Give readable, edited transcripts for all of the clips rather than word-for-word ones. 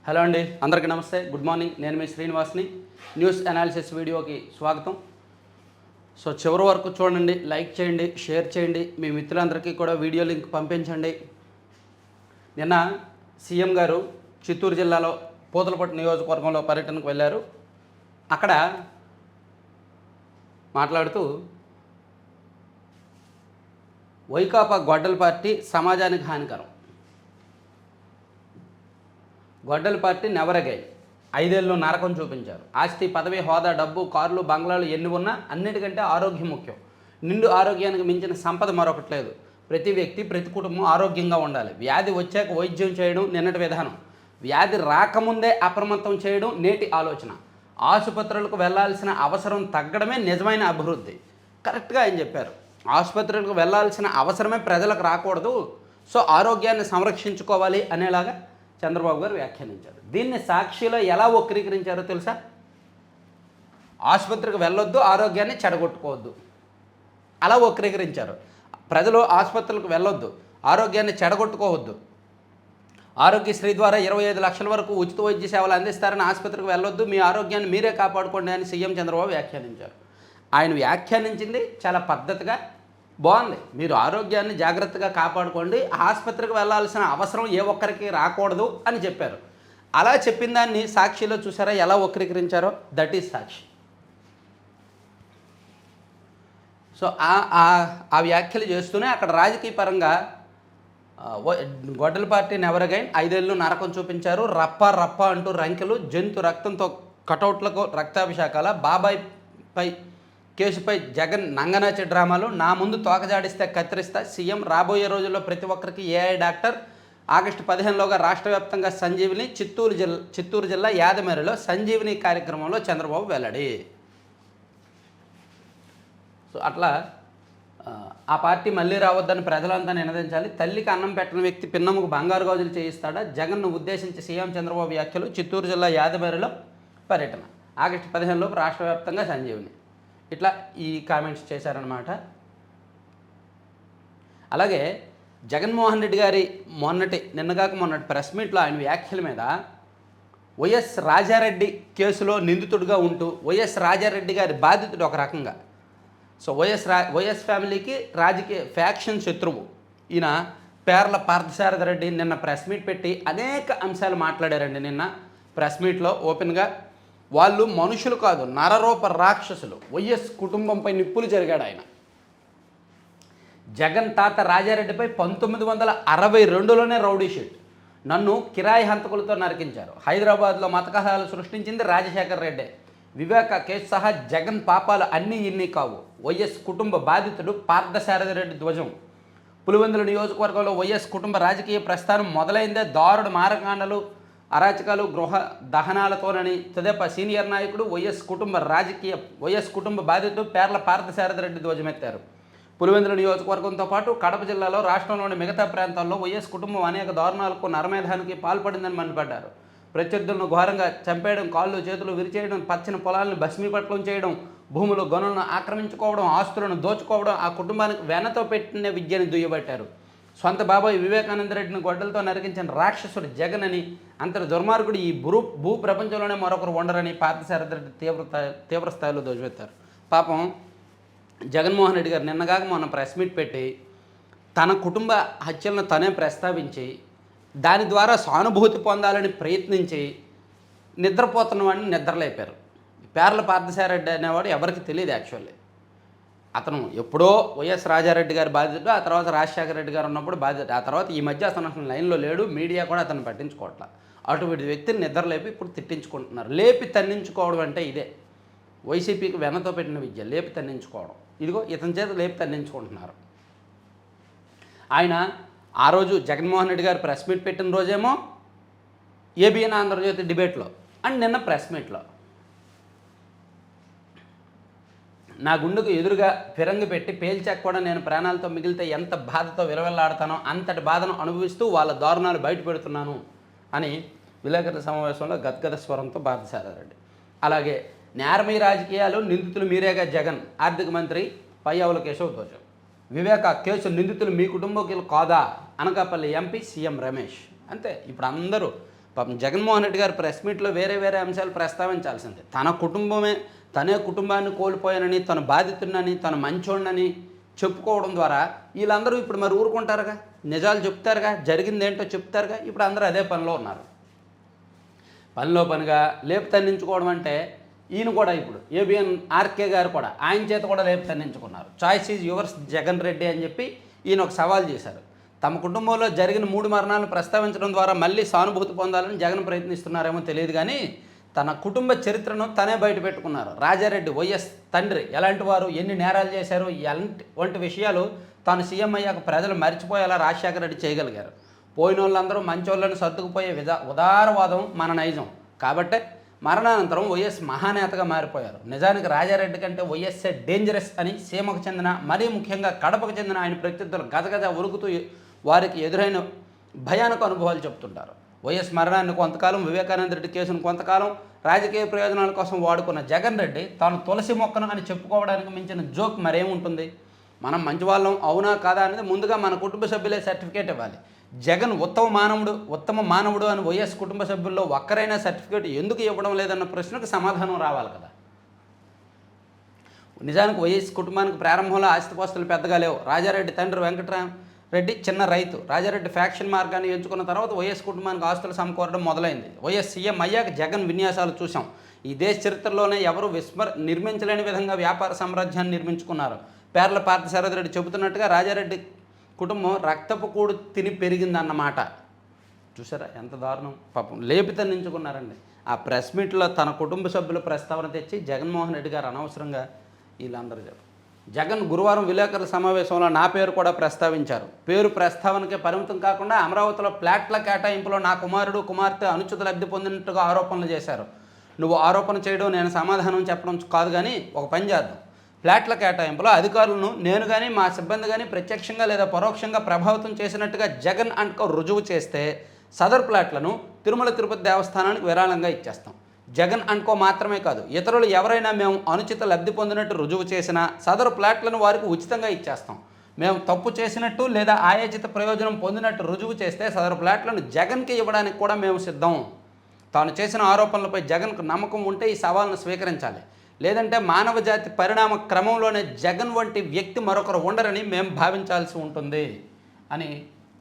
Hello అండి, అందరికీ నమస్తే, గుడ్ మార్నింగ్. నేను మీ శ్రీనివాస్ని. న్యూస్ అనాలిసిస్ వీడియోకి స్వాగతం. సో చివరి వరకు చూడండి, లైక్ చేయండి, షేర్ చేయండి, మీ మిత్రులందరికీ కూడా వీడియో లింక్ పంపించండి. నిన్న సీఎం గారు చిత్తూరు జిల్లాలో పూతలపట్టు నియోజకవర్గంలో పర్యటనకు వెళ్ళారు. అక్కడ మాట్లాడుతూ వైకాపా గొడ్డల పార్టీ సమాజానికి హానికరం, గొడ్డల పార్టీ నెవర్ అగైన్, 5 ఏళ్ళు నరకం చూపించారు. ఆస్తి, పదవి, హోదా, డబ్బు, కార్లు, బంగ్లాలు ఎన్ని ఉన్నా అన్నిటికంటే ఆరోగ్యం ముఖ్యం. నిండు ఆరోగ్యానికి మించిన సంపద మరొకటి లేదు. ప్రతి వ్యక్తి, ప్రతి కుటుంబం ఆరోగ్యంగా ఉండాలి. వ్యాధి వచ్చాక వైద్యం చేయడం నిన్నటి విధానం, వ్యాధి రాకముందే అప్రమత్తం చేయడం నేటి ఆలోచన. ఆసుపత్రులకు వెళ్లాల్సిన అవసరం తగ్గడమే నిజమైన అభివృద్ధి. కరెక్ట్గా ఆయన చెప్పారు. ఆసుపత్రులకు వెళ్లాల్సిన అవసరమే ప్రజలకు రాకూడదు. సో ఆరోగ్యాన్ని సంరక్షించుకోవాలి అనేలాగా చంద్రబాబు గారు వ్యాఖ్యానించారు. దీన్ని సాక్షిలో ఎలా వక్రీకరించారో తెలుసా? ఆసుపత్రికి వెళ్ళొద్దు, ఆరోగ్యాన్ని చెడగొట్టుకోవద్దు, అలా వక్రీకరించారు. ప్రజలు ఆసుపత్రులకు వెళ్ళొద్దు, ఆరోగ్యాన్ని చెడగొట్టుకోవద్దు, ఆరోగ్యశ్రీ ద్వారా 25 లక్షల వరకు ఉచిత వైద్య సేవలు అందిస్తారని ఆసుపత్రికి వెళ్ళొద్దు, మీ ఆరోగ్యాన్ని మీరే కాపాడుకోండి అని సీఎం చంద్రబాబు వ్యాఖ్యానించారు. ఆయన వ్యాఖ్యానించింది చాలా పద్ధతిగా బాగుంది. మీరు ఆరోగ్యాన్ని జాగ్రత్తగా కాపాడుకోండి, ఆసుపత్రికి వెళ్ళాల్సిన అవసరం ఏ ఒక్కరికి రాకూడదు అని చెప్పారు. అలా చెప్పిన దాన్ని సాక్షిలో చూసారా ఎలా వక్రీకరించారో? That is Sakshi. సో ఆ వ్యాఖ్యలు చేస్తూనే అక్కడ రాజకీయ పరంగా గొడ్డల పార్టీ నెవర్ అగైన్, 5 ఏళ్ళు నరకం చూపించారు. రప్ప రప్ప అంటూ రంకెలు, జంతు రక్తంతో కటౌట్లకు రక్తాభిషేకాల, బాబాయ్పై కేసుపై జగన్ నంగనాచి డ్రామాలు, నా ముందు తోకజాడిస్తే కత్తిరిస్తా సీఎం, రాబోయే రోజుల్లో ప్రతి ఒక్కరికి ఏఐ డాక్టర్, ఆగస్టు 15లోగా రాష్ట్ర వ్యాప్తంగా సంజీవిని, చిత్తూరు జిల్లా యాదమరిలో సంజీవిని కార్యక్రమంలో చంద్రబాబు వెల్లడి. సో అట్లా ఆ పార్టీ మళ్ళీ రావద్దని ప్రజలంతా నినదించాలి. తల్లికి అన్నం పెట్టిన వ్యక్తి పిన్నమ్మకు బంగారు గాజులు చేయిస్తాడా? జగన్ను ఉద్దేశించి సీఎం చంద్రబాబు వ్యాఖ్యలు. చిత్తూరు జిల్లా యాదమరిలో పర్యటన, ఆగస్టు 15లోపు రాష్ట్ర వ్యాప్తంగా సంజీవిని. ఇట్లా ఈ కామెంట్స్ చేశారనమాట. అలాగే జగన్మోహన్ రెడ్డి గారి నిన్నగాక మొన్నటి ప్రెస్ మీట్లో ఆయన వ్యాఖ్యల మీద వైఎస్ రాజారెడ్డి కేసులో నిందితుడిగా ఉంటూ వైఎస్ రాజారెడ్డి గారి బాధితుడు ఒక రకంగా. సో వైఎస్ ఫ్యామిలీకి రాజకీయ ఫ్యాక్షన్ శత్రువు ఈయన పేర్ల పార్థసారథి రెడ్డి నిన్న ప్రెస్ మీట్ పెట్టి అనేక అంశాలు మాట్లాడారండి. నిన్న ప్రెస్ మీట్లో ఓపెన్గా వాళ్ళు మనుషులు కాదు, నరరూప రాక్షసులు, వైఎస్ కుటుంబంపై నిప్పులు జరిగాడు ఆయన. జగన్ తాత రాజారెడ్డిపై 1962లోనే రౌడీ షీట్, నన్ను కిరాయి హంతకులతో నరికించారు, హైదరాబాద్లో మతకహాలు సృష్టించింది రాజశేఖర్ రెడ్డి, వివేక కేసు సహా జగన్ పాపాలు అన్నీ ఇన్ని కావు, వైఎస్ కుటుంబ బాధితుడు పార్థసారథి రెడ్డి ధ్వజం. పులివెందుల నియోజకవర్గంలో వైఎస్ కుటుంబ రాజకీయ ప్రస్థానం మొదలైందే దారుడు మారకాండలు, అరాచకాలు, గృహ దహనాలతోనని తెదేపా సీనియర్ నాయకుడు వైఎస్ కుటుంబ బాధితుడు పేర్ల పార్థసారథి రెడ్డి ధ్వజమెత్తారు. పులివెందుల నియోజకవర్గంతో పాటు కడప జిల్లాలో రాష్ట్రంలోని మిగతా ప్రాంతాల్లో వైఎస్ కుటుంబం అనేక దారుణాలకు, నరమేధానికి పాల్పడిందని మండిపడ్డారు. ప్రత్యర్థులను ఘోరంగా చంపేయడం, కాళ్ళు చేతులు విరిచేయడం, పచ్చని పొలాలను భస్మీపట్లం చేయడం, భూములు గనులను ఆక్రమించుకోవడం, ఆస్తులను దోచుకోవడం ఆ కుటుంబానికి వెనతో పెట్టిన విద్యని దుయ్యబట్టారు. సొంత బాబాయ్ వివేకానంద రెడ్డిని గొడ్డలతో నరికించిన రాక్షసుడు జగన్ అని, అంతటి దుర్మార్గుడు ఈ భూ ప్రపంచంలోనే మరొకరు ఉండరని పార్థసారథి రెడ్డి తీవ్ర స్థాయిలో ధ్వజమెత్తారు. పాపం జగన్మోహన్ రెడ్డి గారు నిన్నగాక మొన్న ప్రెస్ మీట్ పెట్టి తన కుటుంబ హత్యలను తనే ప్రస్తావించి దాని ద్వారా సానుభూతి పొందాలని ప్రయత్నించి నిద్రపోతున్న వాడిని నిద్రలేపారు. పేర్ల పార్థసారథి అనేవాడు ఎవరికి తెలియదు యాక్చువల్లీ. అతను ఎప్పుడో వైఎస్ రాజారెడ్డి గారి బాధ్యత, ఆ తర్వాత రాజశేఖర రెడ్డి గారు ఉన్నప్పుడు బాధ్యత, ఆ తర్వాత ఈ మధ్య అతను అసలు లైన్లో లేడు, మీడియా కూడా అతను పట్టించుకోవట్లా. అటువంటి వ్యక్తిని నిద్రలేపి ఇప్పుడు తిట్టించుకుంటున్నారు. లేపి తన్నించుకోవడం అంటే ఇదే వైసీపీకి వెనతో పెట్టిన విద్య, లేపి తన్నించుకోవడం. ఇదిగో ఇతని చేత లేపి తన్నించుకుంటున్నారు. ఆయన ఆ రోజు జగన్మోహన్ రెడ్డి గారు ప్రెస్ మీట్ పెట్టిన రోజేమో ఏబిఎన్ ఆంధ్రజ్యోతి డిబేట్లో అండ్ నిన్న ప్రెస్ మీట్లో నా గుండెకు ఎదురుగా ఫిరంగి పెట్టి పేల్చాక కూడా నేను ప్రాణాలతో మిగిలితే ఎంత బాధతో విలవెల్లాడతానో అంతటి బాధను అనుభవిస్తూ వాళ్ళ దారుణాలు బయట పెడుతున్నాను అని విలేకరుల సమావేశంలో గద్గద స్వరంతో పార్థసారథి. అలాగే నేరమీ రాజకీయాలు, నిందితులు మీరేగా జగన్, ఆర్థిక మంత్రి పయ్యావుల కేశవ్ ధ్వజం. వివేక కేసు నిందితులు మీ కుటుంబీకులు కాదా, అనకాపల్లి ఎంపీ సీఎం రమేష్. అంతే. ఇప్పుడు అందరూ పాపం జగన్మోహన్ రెడ్డి గారు ప్రెస్ మీట్లో వేరే వేరే అంశాలు ప్రస్తావించాల్సిందే. తన కుటుంబమే తనే కుటుంబాన్ని కోల్పోయానని, తన బాధితుడినని, తన మంచోడినని చెప్పుకోవడం ద్వారా వీళ్ళందరూ ఇప్పుడు మరి ఊరుకుంటారుగా, నిజాలు చెప్తారుగా, జరిగిందేంటో చెప్తారుగా. ఇప్పుడు అందరూ అదే పనిలో ఉన్నారు. పనిలో పనిగా లేపు తన్నించుకోవడం అంటే ఈయన కూడా ఇప్పుడు ఏబిఎన్ ఆర్కే గారు కూడా ఆయన చేత కూడా లేపు తన్నించుకున్నారు. Choice is yours Jagan Reddy అని చెప్పి ఈయన ఒక సవాల్ చేశారు. తమ కుటుంబంలో జరిగిన 3 మరణాలను ప్రస్తావించడం ద్వారా మళ్ళీ సానుభూతి పొందాలని జగన్ ప్రయత్నిస్తున్నారేమో తెలియదు కానీ తన కుటుంబ చరిత్రను తనే బయట పెట్టుకున్నారు. రాజారెడ్డి వైఎస్ తండ్రి ఎలాంటి వారు, ఎన్ని నేరాలు చేశారు, వంటి విషయాలు తాను సీఎం అయ్యాక ప్రజలు మర్చిపోయేలా రాజశేఖర రెడ్డి చేయగలిగారు. పోయిన వాళ్ళందరూ మంచోళ్ళని సర్దుకుపోయే ఉదారవాదం మన నైజం కాబట్టే మరణానంతరం వైఎస్ మహానేతగా మారిపోయారు. నిజానికి రాజారెడ్డి కంటే వైఎస్ఏ డేంజరస్ అని సీమకు చెందిన, మరీ ముఖ్యంగా కడపకు చెందిన ఆయన ప్రత్యర్థులు గజగజ ఉరుకుతూ వారికి ఎదురైన భయానక అనుభవాలు చెప్తుంటారు. వైఎస్ మరణాన్ని కొంతకాలం, వివేకానంద రెడ్డి కేసును కొంతకాలం రాజకీయ ప్రయోజనాల కోసం వాడుకున్న జగన్ రెడ్డి తాను తులసి మొక్కను అని చెప్పుకోవడానికి మించిన జోక్ మరేముంటుంది? మనం మంచివాళ్ళం అవునా కాదా అనేది ముందుగా మన కుటుంబ సభ్యులే సర్టిఫికేట్ ఇవ్వాలి. జగన్ ఉత్తమ మానవుడు అని వైఎస్ కుటుంబ సభ్యుల్లో ఒక్కరైనా సర్టిఫికేట్ ఎందుకు ఇవ్వడం లేదన్న ప్రశ్నకు సమాధానం రావాలి కదా. నిజానికి వైఎస్ కుటుంబానికి ప్రారంభంలో ఆస్తిపాస్తులు పెద్దగా లేవు. రాజారెడ్డి తండ్రి వెంకటరామరెడ్డి చిన్న రైతు. రాజారెడ్డి ఫ్యాక్షన్ మార్గాన్ని ఎంచుకున్న తర్వాత వైఎస్ కుటుంబానికి ఆస్తులు సమకూరడం మొదలైంది. వైఎస్ సీఎం అయ్యాక జగన్ విన్యాసాలు చూసాం. ఈ దేశ చరిత్రలోనే ఎవరు నిర్మించలేని విధంగా వ్యాపార సామ్రాజ్యాన్ని నిర్మించుకున్నారు. పేర్ల పార్థసారథి రెడ్డి చెబుతున్నట్టుగా రాజారెడ్డి కుటుంబం రక్తపు కూడు తిని పెరిగిందన్నమాట. చూసారా ఎంత దారుణం? పాపం లేపితన్నించుకున్నారండి. ఆ ప్రెస్ మీట్లో తన కుటుంబ సభ్యుల ప్రస్తావన తెచ్చి జగన్మోహన్ రెడ్డి గారు అనవసరంగా వీళ్ళందరూ జగన్ గురువారం విలేకరుల సమావేశంలో నా పేరు కూడా ప్రస్తావించారు. పేరు ప్రస్తావనకే పరిమితం కాకుండా అమరావతిలో ఫ్లాట్ల కేటాయింపులో నా కుమారుడు, కుమార్తె అనుచిత లబ్ధి పొందినట్టుగా ఆరోపణలు చేశారు. నువ్వు ఆరోపణ చేయడం, నేను సమాధానం చెప్పడం కాదు, కానీ ఒక పని చేద్దాం. ఫ్లాట్ల కేటాయింపులో అధికారులను నేను కానీ మా సిబ్బంది కానీ ప్రత్యక్షంగా లేదా పరోక్షంగా ప్రభావితం చేసినట్టుగా జగన్ అండ్ రుజువు చేస్తే సదర్ ఫ్లాట్లను తిరుమల తిరుపతి దేవస్థానానికి విరాళంగా ఇచ్చేస్తాం. జగన్ అండ్ మాత్రమే కాదు, ఇతరులు ఎవరైనా మేము అనుచిత లబ్ధి పొందినట్టు రుజువు చేసినా సదరు ఫ్లాట్లను వారికి ఉచితంగా ఇచ్చేస్తాం. మేము తప్పు చేసినట్టు లేదా ఆయోచిత ప్రయోజనం పొందినట్టు రుజువు చేస్తే సదరు ఫ్లాట్లను జగన్కి ఇవ్వడానికి కూడా మేము సిద్ధం. తాను చేసిన ఆరోపణలపై జగన్కు నమ్మకం ఉంటే ఈ సవాల్ను స్వీకరించాలి. లేదంటే మానవ జాతి పరిణామ క్రమంలోనే జగన్ వంటి వ్యక్తి మరొకరు ఉండరని మేము భావించాల్సి ఉంటుంది అని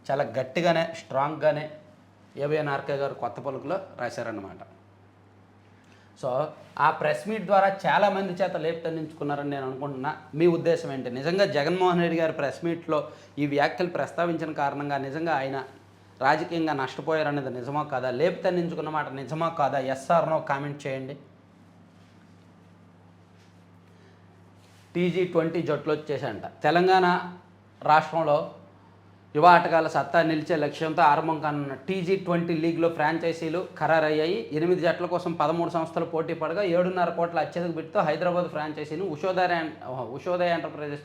చాలా గట్టిగానే, స్ట్రాంగ్గానే ఏబిఎన్ ఆర్కే గారు కొత్త పలుకులో రాశారన్నమాట. సో ఆ ప్రెస్ మీట్ ద్వారా చాలామంది చేత లేపుతన్నించుకున్నారని నేను అనుకుంటున్నా. మీ ఉద్దేశం ఏంటి? నిజంగా జగన్మోహన్ రెడ్డి గారి ప్రెస్ మీట్లో ఈ వ్యాఖ్యలు ప్రస్తావించిన కారణంగా నిజంగా ఆయన రాజకీయంగా నష్టపోయారనేది నిజమో కాదా? లేపుతన్నించుకున్న మాట నిజమో కాదా? ఎస్ ఆర్ నో కామెంట్ చేయండి. T20 జట్లు వచ్చేసంట. తెలంగాణ రాష్ట్రంలో యువ ఆటగాళ్ళ సత్తా నిలిచే లక్ష్యంతో ఆరంభం కానున్న T20 లీగ్లో ఫ్రాంచైజీలు ఖరారయ్యాయి. 8 జట్ల కోసం 13 సంస్థలు పోటీ పడగా 7.5 కోట్ల అత్యధిక బిడ్తో హైదరాబాద్ ఫ్రాంచైజీని ఉషోదయ ఎంటర్ప్రైజెస్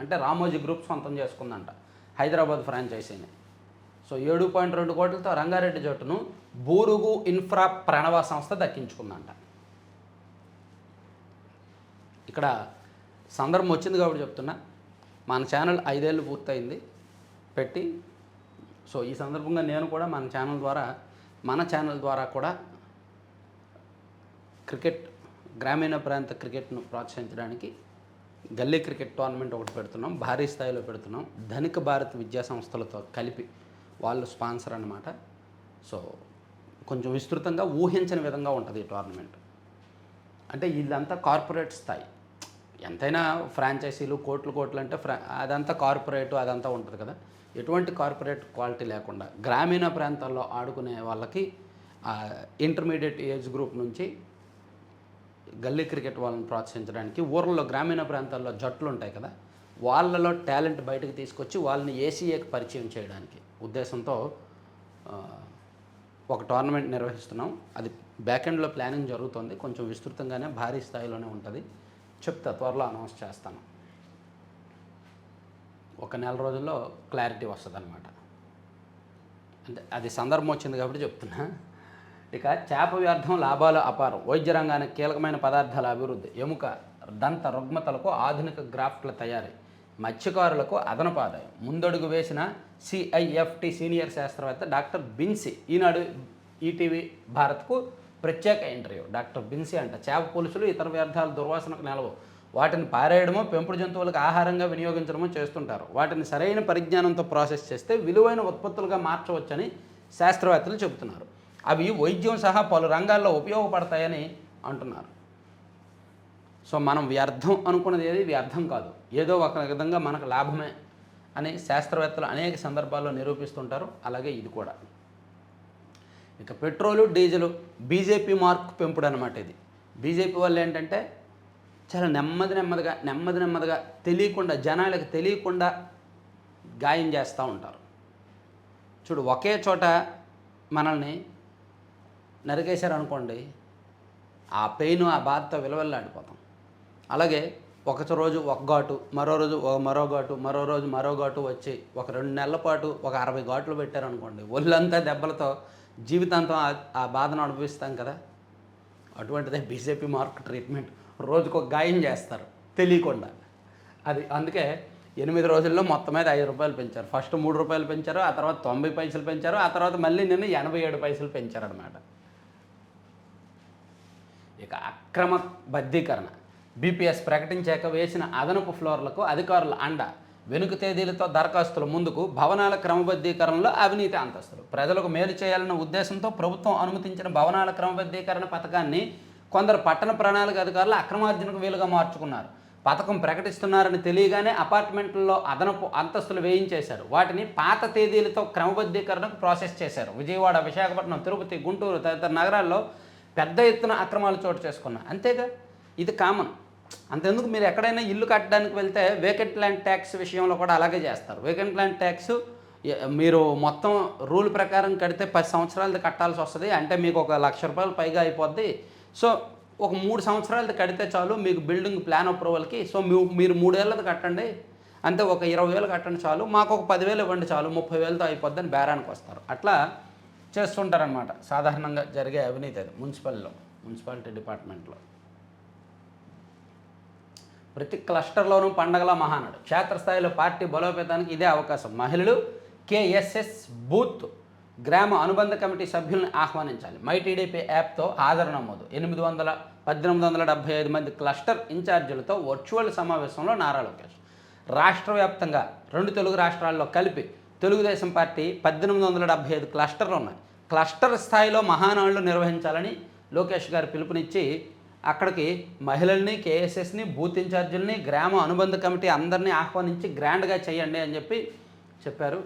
అంటే రామోజీ గ్రూప్ సొంతం చేసుకుందంట హైదరాబాద్ ఫ్రాంచైజీని. సో 7.2 కోట్లతో రంగారెడ్డి జట్టును బూరుగు ఇన్ఫ్రా ప్రణవ సంస్థ దక్కించుకుందంట. ఇక్కడ సందర్భం వచ్చింది కాబట్టి చెప్తున్నా. మన ఛానల్ 5 ఏళ్ళు పూర్తయింది పెట్టి. సో ఈ సందర్భంగా నేను కూడా మన ఛానల్ ద్వారా కూడా క్రికెట్, గ్రామీణ ప్రాంత క్రికెట్ను ప్రోత్సహించడానికి గల్లీ క్రికెట్ టోర్నమెంట్ ఒకటి పెడుతున్నాం. భారీ స్థాయిలో పెడుతున్నాం. ధనిక భారత్ విద్యా సంస్థలతో కలిపి వాళ్ళు స్పాన్సర్ అన్నమాట. సో కొంచెం విస్తృతంగా ఊహించని విధంగా ఉంటుంది ఈ టోర్నమెంట్. అంటే వీళ్ళంతా కార్పొరేట్ స్థాయి. ఎంతైనా ఫ్రాంచైజీలు కోట్లు అంటే అదంతా కార్పొరేటు అదంతా ఉంటుంది కదా. ఎటువంటి కార్పొరేట్ క్వాలిటీ లేకుండా గ్రామీణ ప్రాంతాల్లో ఆడుకునే వాళ్ళకి ఇంటర్మీడియట్ ఏజ్ గ్రూప్ నుంచి గల్లీ క్రికెట్ వాళ్ళని ప్రోత్సహించడానికి, ఊర్లలో గ్రామీణ ప్రాంతాల్లో జట్లు ఉంటాయి కదా, వాళ్ళలో టాలెంట్ బయటకు తీసుకొచ్చి వాళ్ళని ఏసీఏకి పరిచయం చేయడానికి ఉద్దేశంతో ఒక టోర్నమెంట్ నిర్వహిస్తున్నాం. అది బ్యాకెండ్లో ప్లానింగ్ జరుగుతుంది. కొంచెం విస్తృతంగానే భారీ స్థాయిలోనే ఉంటుంది. చెప్తా, త్వరలో అనౌన్స్ చేస్తాను. ఒక నెల రోజుల్లో క్లారిటీ వస్తుంది అన్నమాట. అంటే అది సందర్భం వచ్చింది కాబట్టి చెప్తున్నా. ఇక చేప వ్యర్థం లాభాలు అపారం. వైద్య రంగానికి కీలకమైన పదార్థాల అభివృద్ధి, ఎముక దంత రుగ్మతలకు ఆధునిక గ్రాఫ్ట్ల తయారీ, మత్స్యకారులకు అదనపు ఆదాయం. ముందడుగు వేసిన CIFT సీనియర్ శాస్త్రవేత్త డాక్టర్ బిన్సీ ఈనాడు ఈటీవీ భారత్కు ప్రత్యేక ఇంటర్వ్యూ. డాక్టర్ బిన్సీ అంట, చేప పులుసులు ఇతర వ్యర్థాలు దుర్వాసనకు నిలవు, వాటిని పారేయడమో పెంపుడు జంతువులకు ఆహారంగా వినియోగించడమో చేస్తుంటారు. వాటిని సరైన పరిజ్ఞానంతో ప్రాసెస్ చేస్తే విలువైన ఉత్పత్తులుగా మార్చవచ్చని శాస్త్రవేత్తలు చెబుతున్నారు. అవి వైద్యం సహా పలు రంగాల్లో ఉపయోగపడతాయని అంటున్నారు. సో మనం వ్యర్థం అనుకున్నది ఏది వ్యర్థం కాదు, ఏదో ఒక విధంగా మనకు లాభమే అని శాస్త్రవేత్తలు అనేక సందర్భాల్లో నిరూపిస్తుంటారు. అలాగే ఇది కూడా. ఇక పెట్రోలు డీజిల్ బీజేపీ మార్క్ పెంపుడు అనమాట. ఇది బీజేపీ వాళ్ళు ఏంటంటే చాలా నెమ్మదిగా తెలియకుండా, జనాలకు తెలియకుండా గాయం చేస్తూ ఉంటారు. చూడు, ఒకే చోట మనల్ని నరికేశారు అనుకోండి, ఆ పెయిన్ ఆ బాధతో విలవెల్లాడిపోతాం. అలాగే ఒక రోజు ఒక ఘాటు, మరో రోజు మరో ఘాటు, మరో రోజు మరో ఘాటు వచ్చి ఒక 2 నెలల పాటు ఒక 60 ఘాట్లు పెట్టారనుకోండి, ఒళ్ళంతా దెబ్బలతో జీవితాంతం ఆ బాధను అనుభవిస్తాం కదా. అటువంటిదే బీజేపీ మార్క్ ట్రీట్మెంట్. రోజుకు ఒక గాయం చేస్తారు తెలియకుండా. అది అందుకే 8 రోజుల్లో మొత్తం మీద 5 రూపాయలు పెంచారు. ఫస్ట్ 3 రూపాయలు పెంచారు, ఆ తర్వాత 90 పైసలు పెంచారు, ఆ తర్వాత మళ్ళీ నిన్న 87 పైసలు పెంచారనమాట. ఇక అక్రమ బద్దీకరణ. బీపీఎస్ ప్రకటించాక వేసిన అదనపు ఫ్లోర్లకు అధికారుల అండ. వెనుక తేదీలతో దరఖాస్తుల ముందుకు. భవనాల క్రమబద్ధీకరణలో అవినీతి అంతస్తులు. ప్రజలకు మేలు చేయాలన్న ఉద్దేశంతో ప్రభుత్వం అనుమతించిన భవనాల క్రమబద్ధీకరణ పథకాన్ని కొందరు పట్టణ ప్రణాళిక అధికారులు అక్రమార్జనకు వీలుగా మార్చుకున్నారు. పథకం ప్రకటిస్తున్నారని తెలియగానే అపార్ట్మెంట్లలో అదనపు అంతస్తులు వేయించేశారు. వాటిని పాత తేదీలతో క్రమబద్ధీకరణకు ప్రాసెస్ చేశారు. విజయవాడ, విశాఖపట్నం, తిరుపతి, గుంటూరు తదితర నగరాల్లో పెద్ద ఎత్తున అక్రమాలు చోటు చేసుకున్నారు. అంతేగా, ఇది కామన్. అంతెందుకు, మీరు ఎక్కడైనా ఇల్లు కట్టడానికి వెళ్తే వేకెంట్ ల్యాండ్ ట్యాక్స్ విషయంలో కూడా అలాగే చేస్తారు. వేకెంట్ ల్యాండ్ ట్యాక్స్ మీరు మొత్తం రూల్ ప్రకారం కడితే 10 సంవత్సరాలది కట్టాల్సి వస్తుంది. అంటే మీకు ఒక ₹1,00,000 పైగా అయిపోద్ది. సో ఒక 3 సంవత్సరాలది కడితే చాలు మీకు బిల్డింగ్ ప్లాన్ అప్రూవల్కి. సో మీరు 3 ఏళ్ళది కట్టండి, అంతే ఒక 20,000 కట్టండి చాలు, మాకు ఒక 10,000 ఇవ్వండి చాలు, 30,000తో అయిపోద్దని బేరానికి వస్తారు. అట్లా చేస్తుంటారనమాట. సాధారణంగా జరిగే అవినీతి అది మున్సిపాలిటీ డిపార్ట్మెంట్లో. ప్రతి క్లస్టర్లోనూ పండగల మహానాడు. క్షేత్రస్థాయిలో పార్టీ బలోపేతానికి ఇదే అవకాశం. మహిళలు కేఎస్ఎస్ బూత్ గ్రామ అనుబంధ కమిటీ సభ్యులను ఆహ్వానించాలి. మై టీడీపీ యాప్తో హాజరు నమోదు. 1875 మంది క్లస్టర్ ఇన్ఛార్జీలతో వర్చువల్ సమావేశంలో నారా లోకేష్. రాష్ట్ర వ్యాప్తంగా 2 తెలుగు రాష్ట్రాల్లో కలిపి తెలుగుదేశం పార్టీ 1875 క్లస్టర్లు ఉన్నాయి. క్లస్టర్ స్థాయిలో మహానాడులు నిర్వహించాలని లోకేష్ గారు పిలుపునిచ్చి అక్కడికి మహిళల్ని, కేఎస్ఎస్ని, బూత్ ఇన్ఛార్జీలని, గ్రామ అనుబంధ కమిటీ అందరినీ ఆహ్వానించి గ్రాండ్గా చేయండి అని చెప్పి చెప్పారు.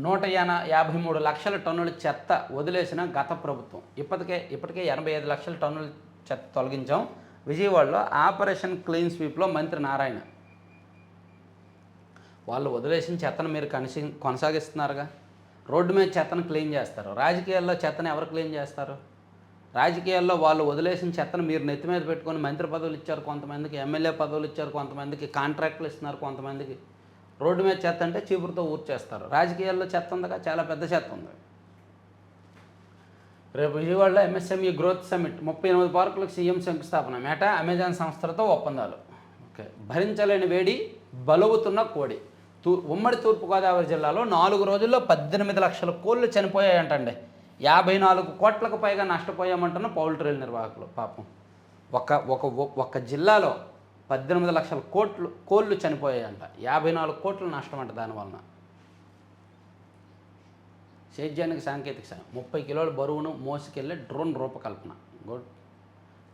153 లక్షల టన్నుల చెత్త వదిలేసిన గత ప్రభుత్వం. ఇప్పటికే 85 లక్షల టన్నుల చెత్త తొలగించాం. విజయవాడలో ఆపరేషన్ క్లీన్ స్వీప్లో మంత్రి నారాయణ. వాళ్ళు వదిలేసిన చెత్తను మీరు కొనసాగిస్తున్నారుగా. రోడ్డు మీద చెత్తను క్లీన్ చేస్తారు. రాజకీయాల్లో చెత్తను ఎవరు క్లీన్ చేస్తారు? రాజకీయాల్లో వాళ్ళు వదిలేసిన చెత్తను మీరు నెత్తి మీద పెట్టుకొని మంత్రి పదవులు ఇచ్చారు కొంతమందికి, ఎమ్మెల్యే పదవులు ఇచ్చారు కొంతమందికి, కాంట్రాక్టులు ఇస్తున్నారు కొంతమందికి. రోడ్డు మీద చెత్త అంటే చీపురుతో ఊర్చేస్తారు. రాజకీయాల్లో చెత్త ఉందిగా, చాలా పెద్ద చెత్త ఉంది. రేపు విజయవాడలో ఎంఎస్ఎంఈ గ్రోత్ సమిట్. 38 పార్కులకు సీఎం శంకుస్థాపన. మెటా, అమెజాన్ సంస్థలతో ఒప్పందాలు. ఓకే. భరించలేని వేడి, బలవుతున్న కోడి. ఉమ్మడి తూర్పుగోదావరి జిల్లాలో 4 రోజుల్లో 18 లక్షల కోళ్ళు చనిపోయాయంటండి. 54 కోట్లకు పైగా నష్టపోయామంటున్న పౌల్ట్రీల నిర్వాహకులు. పాపం ఒక జిల్లాలో 18 లక్షల కోళ్ళు చనిపోయాయంట. 54 కోట్ల నష్టం అంట దానివలన. సేద్యానికి సాంకేతిక సాయం. 30 కిలోల బరువును మోసుకెళ్లే డ్రోన్ రూపకల్పన. గుడ్.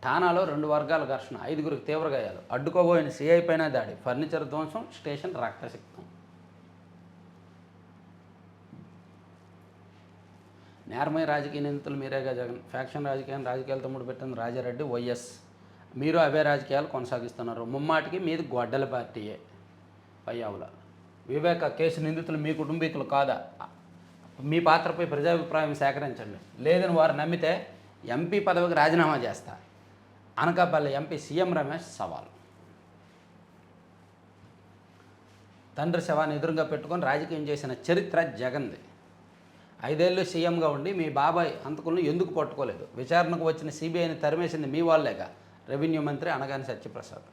ఠానాలో 2 వర్గాల ఘర్షణ, 5గురికి తీవ్ర గాయాలు. అడ్డుకోబోయిన సిఐ పైన దాడి, ఫర్నిచర్ ధ్వంసం, స్టేషన్ రక్తసిక్తం. నేరమై రాజకీయ నిందితులు మీరేగా జగన్. ఫ్యాక్షన్ రాజకీయాలతో ముడిపెట్టింది రాజారెడ్డి, వైఎస్. మీరు అవే రాజకీయాలు కొనసాగిస్తున్నారు. ముమ్మాటికి మీది గొడ్డల పార్టీయే. పయ్యావుల వివేక కేసు నిందితులు మీ కుటుంబీకులు కాదా? మీ పాత్రపై ప్రజాభిప్రాయం సేకరించండి. లేదని వారు నమ్మితే ఎంపీ పదవికి రాజీనామా చేస్తా. అనకాపల్లి ఎంపీ సీఎం రమేష్ సవాల్. తండ్రి శవాన్ని ఎదురుగా పెట్టుకొని రాజకీయం చేసిన చరిత్ర జగన్ది. 5 ఏళ్ళు సీఎంగా ఉండి మీ బాబాయ్ హంతకులను ఎందుకు పట్టుకోలేదు? విచారణకు వచ్చిన సిబిఐని తరిమేసింది మీ వాళ్ళేగా. రెవెన్యూ మంత్రి అనగాని సత్యప్రసాద్.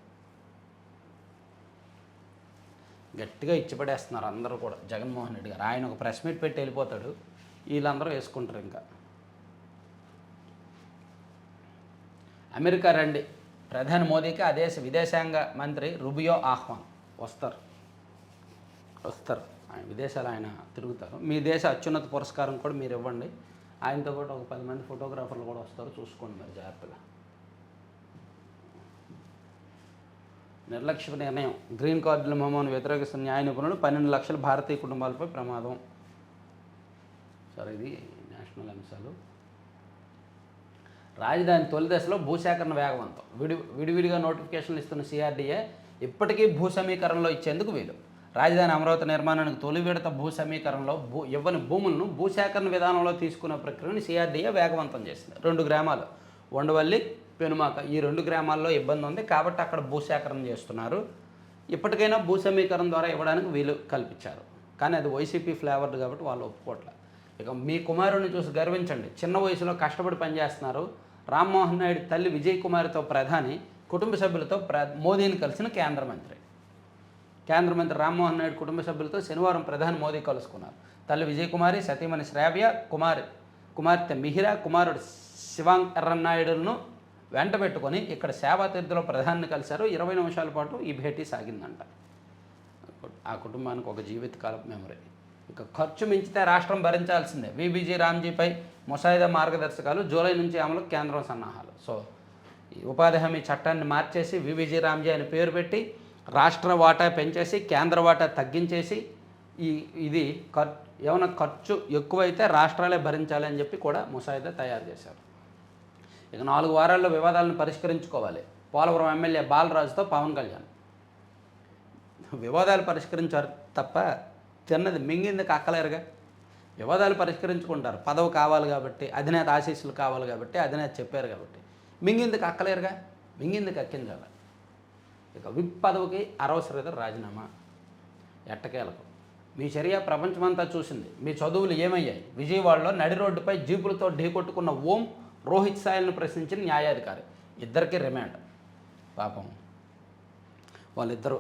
గట్టిగా ఇచ్చిపడేస్తున్నారు అందరూ కూడా జగన్మోహన్ రెడ్డి గారు. ఆయన ఒక ప్రెస్ మీట్ పెట్టి వెళ్ళిపోతాడు, వీళ్ళందరూ వేసుకుంటారు. ఇంకా అమెరికా రండి, ప్రధాని మోదీకి ఆ దేశ విదేశాంగ మంత్రి రుబియో ఆహ్వాన్ వస్తారు. ఆయన విదేశాలు ఆయన తిరుగుతారు. మీ దేశ అత్యున్నత పురస్కారం కూడా మీరు ఇవ్వండి. ఆయనతో పాటు ఒక 10 మంది ఫోటోగ్రాఫర్లు కూడా వస్తారు, చూసుకోండి మరి జాగ్రత్తగా. నిర్లక్ష్య నిర్ణయం, గ్రీన్ కార్డుల మోమోను వ్యతిరేకిస్తున్న న్యాయ నిపుణులు 12 లక్షల భారతీయ కుటుంబాలపై ప్రమాదం. సరే, ఇది నేషనల్ అంశాలు. రాజధాని తొలి దశలో భూసేకరణ వేగవంతం, విడివిడిగా నోటిఫికేషన్లు ఇస్తున్న సిఆర్డీఏ ఇప్పటికీ భూ సమీకరణలో ఇచ్చేందుకు వీలు. రాజధాని అమరావతి నిర్మాణానికి తొలి విడత భూ సమీకరణలో ఇవ్వని భూములను భూసేకరణ విధానంలో తీసుకునే ప్రక్రియను సిఆర్డీఏ వేగవంతం చేసింది. 2 గ్రామాలు ఉండవల్లి, పెనుమాక, ఈ 2 గ్రామాల్లో ఇబ్బంది ఉంది కాబట్టి అక్కడ భూసేకరణ చేస్తున్నారు. ఇప్పటికైనా భూ సమీకరణ ద్వారా ఇవ్వడానికి వీలు కల్పించారు. కానీ అది వైసీపీ ఫ్లేవర్డ్ కాబట్టి వాళ్ళు ఒప్పుకోవట్లేదు. ఇక మీ కుమారుడిని చూసి గర్వించండి, చిన్న వయసులో కష్టపడి పనిచేస్తున్నారు. రామ్మోహన్ నాయుడు తల్లి విజయ్ కుమార్తో ప్రధాని కుటుంబ సభ్యులతో మోదీని కలిసిన కేంద్ర మంత్రి రామ్మోహన్ నాయుడు కుటుంబ సభ్యులతో శనివారం ప్రధాని మోదీ కలుసుకున్నారు. తల్లి విజయ్ కుమారి, సతీమణి శ్రావ్య, కుమార్తె మిహిరా, కుమారుడు శివాంగ్ ఎర్రన్నాయుడులను వెంట పెట్టుకొని ఇక్కడ సేవాతీర్థలో ప్రధాని కలిశారు. 20 నిమిషాల పాటు ఈ భేటీ సాగిందంట. ఆ కుటుంబానికి ఒక జీవితకాలపు మెమరీ. ఇక ఖర్చు మించితే రాష్ట్రం భరించాల్సిందే, విబిజీ రామ్జీపై ముసాయిదా మార్గదర్శకాలు జూలై నుంచి అమలుకు కేంద్రం సన్నాహాలు. సో ఈ ఉపాధి హామీ చట్టాన్ని మార్చేసి విబిజీ రామ్జీ అని పేరు పెట్టి రాష్ట్ర వాటా పెంచేసి కేంద్ర వాటా తగ్గించేసి ఇది ఏమైనా ఖర్చు ఎక్కువైతే రాష్ట్రాలే భరించాలని చెప్పి కూడా ముసాయిదా తయారు చేశారు. ఇక 4 వారాల్లో వివాదాలను పరిష్కరించుకోవాలి. పోలవరం ఎమ్మెల్యే బాలరాజుతో పవన్ కళ్యాణ్ వివాదాలు పరిష్కరించారు తప్ప తిన్నది మింగింది అక్కలేరుగా. వివాదాలు పరిష్కరించుకుంటారు, పదవి కావాలి కాబట్టి, అధినేత ఆశీస్సులు కావాలి కాబట్టి, అధినేత చెప్పారు కాబట్టి. మింగిందుకు అక్కలేరుగా, మింగిందుకు అక్కించాలి. ఇక విప్ పదవికి అనవసరత రాజీనామా. ఎట్టకేలకు మీ చర్య ప్రపంచమంతా చూసింది. మీ చదువులు ఏమయ్యాయి? విజయవాడలో నడి రోడ్డుపై జీపులతో ఢీకొట్టుకున్న ఓం, రోహిత్ సాయిలను ప్రశ్నించిన న్యాయాధికారి. ఇద్దరికీ రిమాండ్. పాపం వాళ్ళిద్దరూ,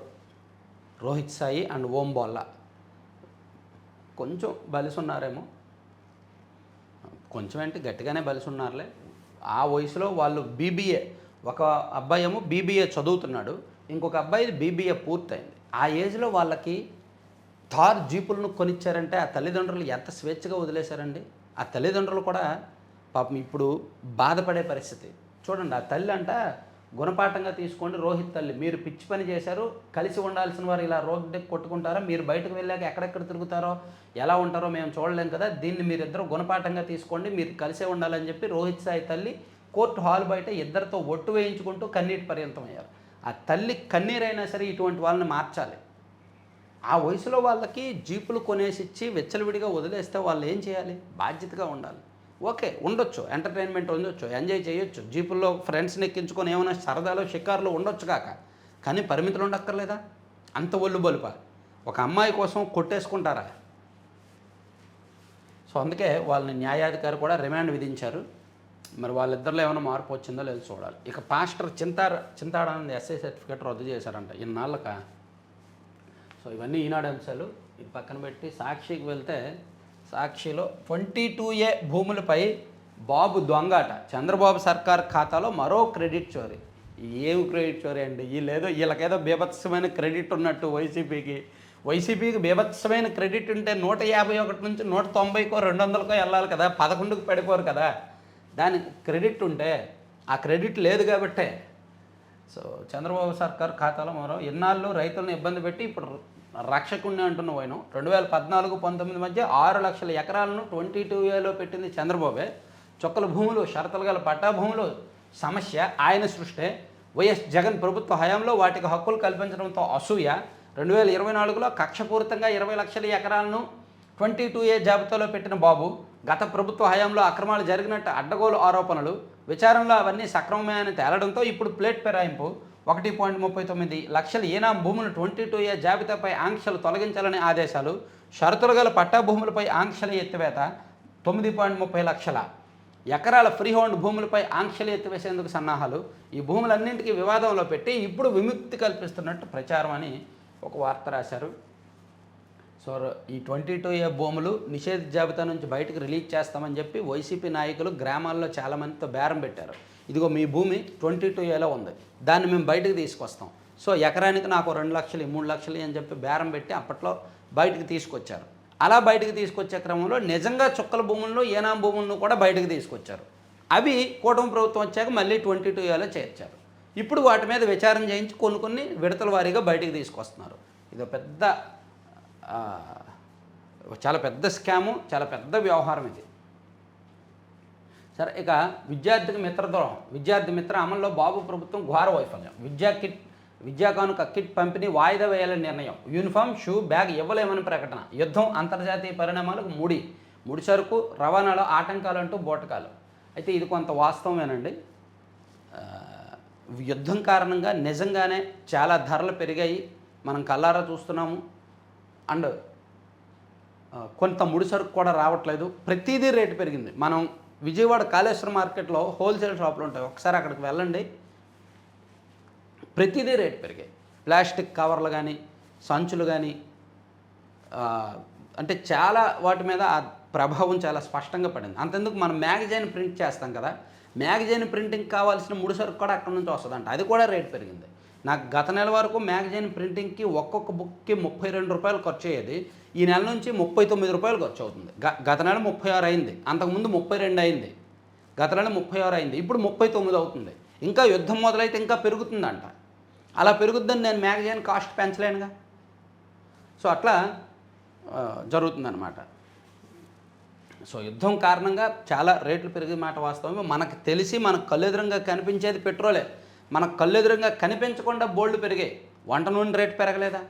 రోహిత్ సాయి అండ్ ఓం బోల్లా, కొంచెం బలిసున్నారేమో. కొంచెం అంటే గట్టిగానే బలిసున్నారులే. ఆ వయసులో వాళ్ళు బీబీఏ, ఒక అబ్బాయి ఏమో బీబీఏ చదువుతున్నాడు, ఇంకొక అబ్బాయి బీబీఏ పూర్తయింది. ఆ ఏజ్లో వాళ్ళకి థార్ జీపులను కొనిచ్చారంటే ఆ తల్లిదండ్రులు ఎంత స్వేచ్ఛగా వదిలేశారండి. ఆ తల్లిదండ్రులు కూడా పాపం ఇప్పుడు బాధపడే పరిస్థితి చూడండి. ఆ తల్లి అంట గుణపాఠంగా తీసుకోండి, రోహిత్ తల్లి, మీరు పిచ్చి పని చేశారు, కలిసి ఉండాల్సిన వారు ఇలా రోడ్డు కొట్టుకుంటారో, మీరు బయటకు వెళ్ళాక ఎక్కడెక్కడ తిరుగుతారో, ఎలా ఉంటారో మేము చూడలేం కదా, దీన్ని మీరిద్దరూ గుణపాఠంగా తీసుకోండి, మీరు కలిసే ఉండాలని చెప్పి రోహిత్ సాయి తల్లి కోర్టు హాల్ బయట ఇద్దరితో ఒట్టు వేయించుకుంటూ కన్నీటి పర్యంతం అయ్యారు. ఆ తల్లి కన్నీరైనా సరే ఇటువంటి వాళ్ళని మార్చాలి. ఆ వయసులో వాళ్ళకి జీపులు కొనేసి ఇచ్చి వెచ్చలవిడిగా వదిలేస్తే వాళ్ళు ఏం చేయాలి? బాధ్యతగా ఉండాలి. ఓకే, ఉండొచ్చు, ఎంటర్టైన్మెంట్ ఉండొచ్చు, ఎంజాయ్ చేయొచ్చు, జీపుల్లో ఫ్రెండ్స్ని ఎక్కించుకొని ఏమైనా సరదాలో షికారులు ఉండొచ్చు కాక, కానీ పరిమితులు ఉండక్కర్లేదా? అంత ఒళ్ళు బలుప ఒక అమ్మాయి కోసం కొట్టేసుకుంటారా? సో అందుకే వాళ్ళని న్యాయాధికారి కూడా రిమాండ్ విధించారు. మరి వాళ్ళిద్దరిలో ఏమైనా మార్పు వచ్చిందో లేదో చూడాలి. ఇక పాస్టర్ చింతాడానంద్ ఎస్ఐ సర్టిఫికేట్ రద్దు చేశారంట ఇన్నాళ్ళక. సో ఇవన్నీ ఈనాడు అంశాలు. ఇది పక్కన పెట్టి సాక్షికి వెళ్తే, సాక్షిలో 22A భూములపై బాబు దొంగాట, చంద్రబాబు సర్కార్ ఖాతాలో మరో క్రెడిట్ చోరీ. ఏం క్రెడిట్ చోరీ అండి? వీళ్ళకేదో బీభత్సమైన క్రెడిట్ ఉన్నట్టు వైసీపీకి బీభత్సమైన క్రెడిట్ ఉంటే 151 నుంచి 190కో 200కో వెళ్ళాలి కదా, 11కు పడిపోరు కదా. దానికి క్రెడిట్ ఉంటే ఆ క్రెడిట్ లేదు కాబట్టే. సో చంద్రబాబు సర్కార్ ఖాతాలో మరో ఇన్నాళ్ళు రైతులను ఇబ్బంది పెట్టి ఇప్పుడు రక్షకుణ్ణి అంటున్న పోయినాం. 2014-19 మధ్య 6 లక్షల ఎకరాలను 22Aలో పెట్టింది చంద్రబాబే. చొక్కల భూములు, షరతులు గల పట్టా భూములు సమస్య ఆయన సృష్టే. వైఎస్ జగన్ ప్రభుత్వ హయాంలో వాటికి హక్కులు కల్పించడంతో అసూయ. 2024లో కక్షపూరితంగా 20 లక్షల ఎకరాలను 22A జాబితాలో పెట్టిన బాబు గత ప్రభుత్వ హయాంలో అక్రమాలు జరిగినట్టు అడ్డగోలు ఆరోపణలు. విచారణలో అవన్నీ సక్రమమే అని తేలడంతో ఇప్పుడు ప్లేట్ పెరాయింపు. 1.39 లక్షల ఈనాం భూములు 22A జాబితాపై ఆంక్షలు తొలగించాలని ఆదేశాలు. షరతులు గల పట్టా భూములపై ఆంక్షల ఎత్తివేత. 9.30 లక్షల ఎకరాల ఫ్రీహోల్డ్ భూములపై ఆంక్షలు ఎత్తివేసేందుకు సన్నాహాలు. ఈ భూములన్నింటికీ వివాదంలో పెట్టి ఇప్పుడు విముక్తి కల్పిస్తున్నట్టు ప్రచారం అని ఒక వార్త రాశారు. సో ఈ 22A భూములు నిషేధ జాబితా నుంచి బయటకు రిలీజ్ చేస్తామని చెప్పి వైసీపీ నాయకులు గ్రామాల్లో చాలామందితో బేరం పెట్టారు. ఇదిగో మీ భూమి 22Aలో ఉంది, దాన్ని మేము బయటకు తీసుకొస్తాం, సో ఎకరానికి నాకు 2 లక్షలు 3 లక్షలు అని చెప్పి బేరం పెట్టి అప్పట్లో బయటకు తీసుకొచ్చారు. అలా బయటకు తీసుకొచ్చే క్రమంలో నిజంగా చుక్కల భూములను ఏనాం భూములను కూడా బయటకు తీసుకొచ్చారు. అవి కూటమి ప్రభుత్వం వచ్చాక మళ్ళీ 22Aలో చేర్చారు. ఇప్పుడు వాటి మీద విచారణ చేయించి కొన్ని విడతల వారీగా బయటకు తీసుకొస్తున్నారు. ఇది పెద్ద చాలా పెద్ద స్కాము, చాలా పెద్ద వ్యవహారం ఇది. సరే, ఇక విద్యార్థికి మిత్రద్రోహం, విద్యార్థి మిత్ర అమల్లో బాబు ప్రభుత్వం ఘోర వైఫల్యం. విద్యా కానుక కిట్ పంపిణీ వాయిదా వేయాలని నిర్ణయం. యూనిఫామ్, షూ, బ్యాగ్ ఇవ్వలేమని ప్రకటన. యుద్ధం, అంతర్జాతీయ పరిణామాలకు ముడి సరుకు రవాణాలో ఆటంకాలు అంటూ బోటకాలు. అయితే ఇది కొంత వాస్తవమేనండి. యుద్ధం కారణంగా నిజంగానే చాలా ధరలు పెరిగాయి, మనం కల్లారా చూస్తున్నాము. అండ్ కొంత ముడి సరుకు కూడా రావట్లేదు, ప్రతిదీ రేటు పెరిగింది. మనం విజయవాడ కాళేశ్వర మార్కెట్లో హోల్సేల్ షాపులు ఉంటాయి, ఒకసారి అక్కడికి వెళ్ళండి, ప్రతిదీ రేటు పెరిగాయి. ప్లాస్టిక్ కవర్లు కానీ, సంచులు కానీ, అంటే చాలా వాటి మీద ఆ ప్రభావం చాలా స్పష్టంగా పడింది. అంతెందుకు మనం మ్యాగజైన్ ప్రింట్ చేస్తాం కదా, మ్యాగజైన్ ప్రింటింగ్ కావాల్సిన ముడి సరుకు కూడా అక్కడి నుంచి వస్తుందంట, అది కూడా రేటు పెరిగింది. నాకు గత నెల వరకు మ్యాగజైన్ ప్రింటింగ్కి ఒక్కొక్క బుక్కి 32 రూపాయలు ఖర్చు అయ్యేది, ఈ నెల నుంచి 39 రూపాయలు ఖర్చు అవుతుంది. గత నెల 36 అయింది, అంతకుముందు 32 అయింది, గత నెల 36 అయింది, ఇప్పుడు 39 అవుతుంది. ఇంకా యుద్ధం మొదలైతే ఇంకా పెరుగుతుందంట. అలా పెరుగుద్దని నేను మ్యాగజైన్ కాస్ట్ పెంచలేనుగా. సో అట్లా జరుగుతుందన్నమాట. సో యుద్ధం కారణంగా చాలా రేట్లు పెరిగే మాట వాస్తవమే. మనకు తెలిసి మనకు కళ్ళెదురుగా కనిపించేది పెట్రోలే, మనకు కళ్ళెదురుగా కనిపించకుండా బోల్డ్ పెరిగాయి. వంట నూనె రేటు పెరగలేదా?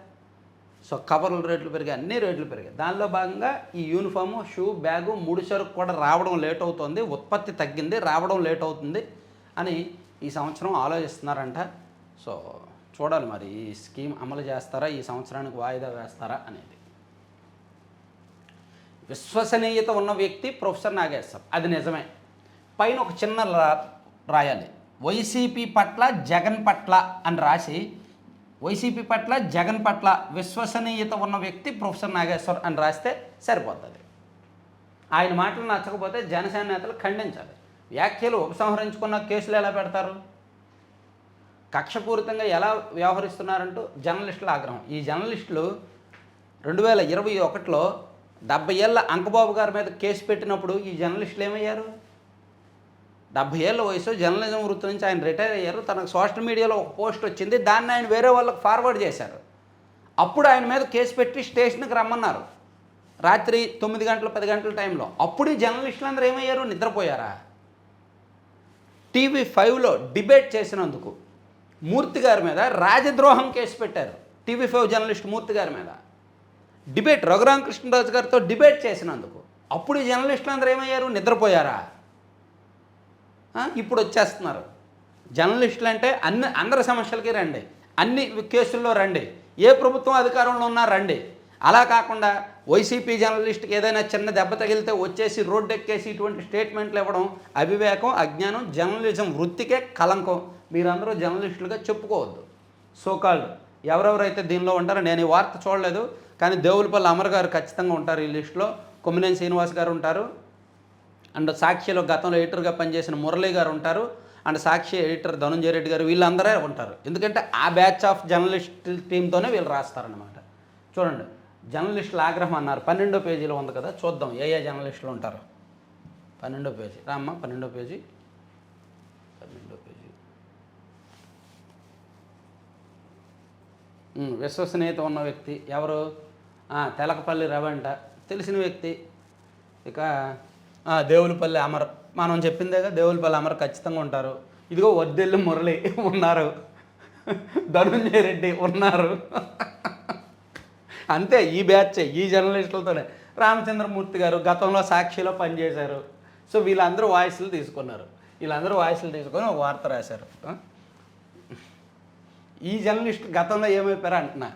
సో కవర్ల రేట్లు పెరిగాయి, అన్ని రేట్లు పెరిగాయి. దానిలో భాగంగా ఈ యూనిఫాము, షూ, బ్యాగు, ముడి సరుకు కూడా రావడం లేట్ అవుతుంది, ఉత్పత్తి తగ్గింది, రావడం లేట్ అవుతుంది అని ఈ సంవత్సరం ఆలోచిస్తున్నారంట. సో చూడాలి మరి ఈ స్కీమ్ అమలు చేస్తారా, ఈ సంవత్సరానికి వాయిదా వేస్తారా అనేది. విశ్వసనీయత ఉన్న వ్యక్తి ప్రొఫెసర్ నాగేశ్వర్, అది నిజమే. పైన ఒక చిన్న రాయాలి, వైసీపీ పట్ల జగన్ పట్ల అని రాసి, వైసీపీ పట్ల జగన్ పట్ల విశ్వసనీయత ఉన్న వ్యక్తి ప్రొఫెసర్ నాగేశ్వర్ అని రాస్తే సరిపోతుంది. ఆయన మాటలు నచ్చకపోతే జనసేన నేతలు ఖండించాలి. వ్యాఖ్యలు ఉపసంహరించుకున్న కేసులు ఎలా పెడతారు? కక్షపూరితంగా ఎలా వ్యవహరిస్తున్నారంటూ జర్నలిస్టుల ఆగ్రహం. ఈ జర్నలిస్టులు 2021లో 70 ఏళ్ళ అంకబాబు గారి మీద కేసు పెట్టినప్పుడు ఈ జర్నలిస్టులు ఏమయ్యారు? 70 ఏళ్ళ వయసు, జర్నలిజం వృత్తి నుంచి ఆయన రిటైర్ అయ్యారు. తనకు సోషల్ మీడియాలో ఒక పోస్ట్ వచ్చింది, దాన్ని ఆయన వేరే వాళ్ళకి ఫార్వర్డ్ చేశారు. అప్పుడు ఆయన మీద కేసు పెట్టి స్టేషన్కి రమ్మన్నారు రాత్రి 9 గంటల 10 గంటల టైంలో. అప్పుడు ఈ జర్నలిస్టులు అందరూ ఏమయ్యారు? నిద్రపోయారా? టీవీ5లో డిబేట్ చేసినందుకు మూర్తి గారి మీద రాజద్రోహం కేసు పెట్టారు. టీవీ5 జర్నలిస్ట్ మూర్తి గారి మీద డిబేట్, రఘురామకృష్ణరాజు గారితో డిబేట్ చేసినందుకు. అప్పుడు ఈ జర్నలిస్టులు అందరూ ఏమయ్యారు? నిద్రపోయారా? ఇప్పుడు వచ్చేస్తున్నారు. జర్నలిస్టులు అంటే అందరి సమస్యలకి రండి, అన్ని కేసుల్లో రండి, ఏ ప్రభుత్వం అధికారంలో ఉన్నా రండి. అలా కాకుండా వైసీపీ జర్నలిస్ట్కి ఏదైనా చిన్న దెబ్బ తగిలితే వచ్చేసి రోడ్డు ఎక్కేసి ఇటువంటి స్టేట్మెంట్లు ఇవ్వడం అవివేకం, అజ్ఞానం, జర్నలిజం వృత్తికే కలంకం. మీరందరూ జర్నలిస్టులుగా చెప్పుకోవద్దు. సోకాల్డ్ ఎవరెవరైతే దీనిలో ఉంటారో, నేను ఈ వార్త చూడలేదు కానీ దేవులపల్లి అమర్ గారు ఖచ్చితంగా ఉంటారు ఈ లిస్టులో, కొమ్మినేని శ్రీనివాస్ గారు ఉంటారు, అండ్ సాక్షిలో గతంలో ఎడిటర్గా పనిచేసిన మురళీ గారు ఉంటారు, and Sakshi editor Dhananjaya Reddy గారు, వీళ్ళందరే ఉంటారు. ఎందుకంటే ఆ బ్యాచ్ ఆఫ్ జర్నలిస్ట్ టీంతోనే వీళ్ళు రాస్తారనమాట. చూడండి, జర్నలిస్టుల ఆగ్రహం అన్నారు, 12వ పేజీలో ఉంది కదా, చూద్దాం ఏ జర్నలిస్టులు ఉంటారు. 12వ పేజీ రామ్మ, 12వ పేజీ. విశ్వసనీయత ఉన్న వ్యక్తి ఎవరు? తెలకపల్లి రవంట, తెలిసిన వ్యక్తి. ఇక దేవులపల్లి అమర్, మనం చెప్పిందేగా, దేవులపల్లి అమర్ ఖచ్చితంగా ఉంటారు. ఇదిగో వర్దెల్లి మురళి ఉన్నారు, ధనంజయ రెడ్డి ఉన్నారు. అంతే, ఈ బ్యాచ్, ఈ జర్నలిస్టులతోనే. రామచంద్రమూర్తి గారు గతంలో సాక్షిలో పనిచేశారు. సో వీళ్ళందరూ వాయిస్లు తీసుకున్నారు, వీళ్ళందరూ వాయిస్లు తీసుకొని ఒక వార్త రాశారు. ఈ జర్నలిస్ట్ గతంలో ఏమైపోయారు అంటున్నా.